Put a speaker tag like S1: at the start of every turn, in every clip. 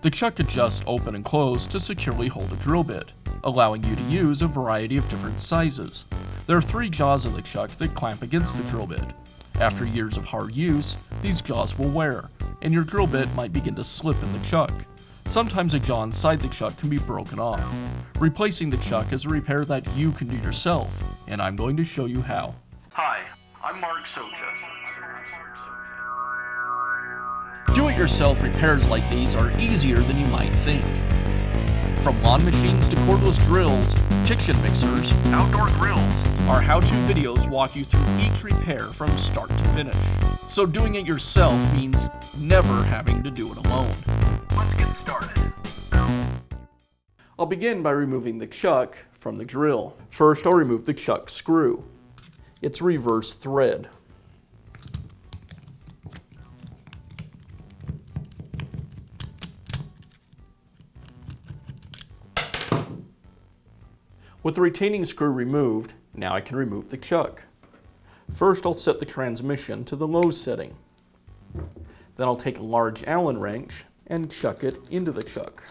S1: The chuck adjusts open and close to securely hold a drill bit, allowing you to use a variety of different sizes. There are 3 jaws in the chuck that clamp against the drill bit. After years of hard use, these jaws will wear, and your drill bit might begin to slip in the chuck. Sometimes a jaw inside the chuck can be broken off. Replacing the chuck is a repair that you can do yourself, and I'm going to show you how.
S2: Hi, I'm Mark Socha.
S1: Do-it-yourself repairs like these are easier than you might think. From lawn machines to cordless drills, kitchen mixers,
S2: Outdoor grills.
S1: our how-to videos walk you through each repair from start to finish. So doing it yourself means never having to do it alone.
S2: Let's get started.
S1: I'll begin by removing the chuck from the drill. First, I'll remove the chuck screw. It's reverse thread. With the retaining screw removed, now I can remove the chuck. First, I'll set the transmission to the low setting. Then I'll take a large Allen wrench and chuck it into the chuck.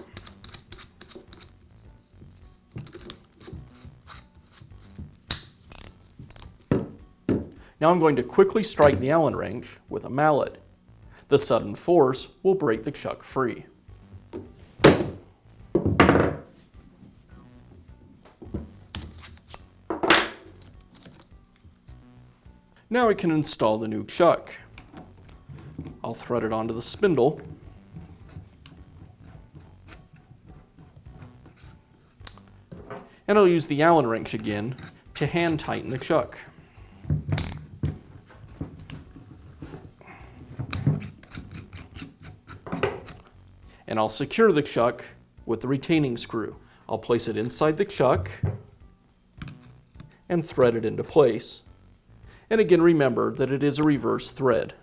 S1: Now I'm going to quickly strike the Allen wrench with a mallet. The sudden force will break the chuck free. Now I can install the new chuck. I'll thread it onto the spindle. And I'll use the Allen wrench again to hand tighten the chuck. And I'll secure the chuck with the retaining screw. I'll place it inside the chuck and thread it into place. And again, remember that it is a reverse thread.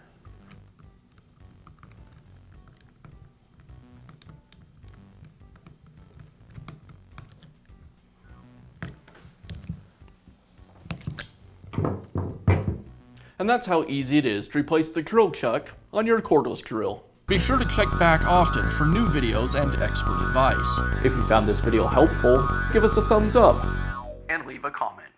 S1: And that's how easy it is to replace the drill chuck on your cordless drill. Be sure to check back often for new videos and expert advice. If you found this video helpful, give us a thumbs up
S2: And leave a comment.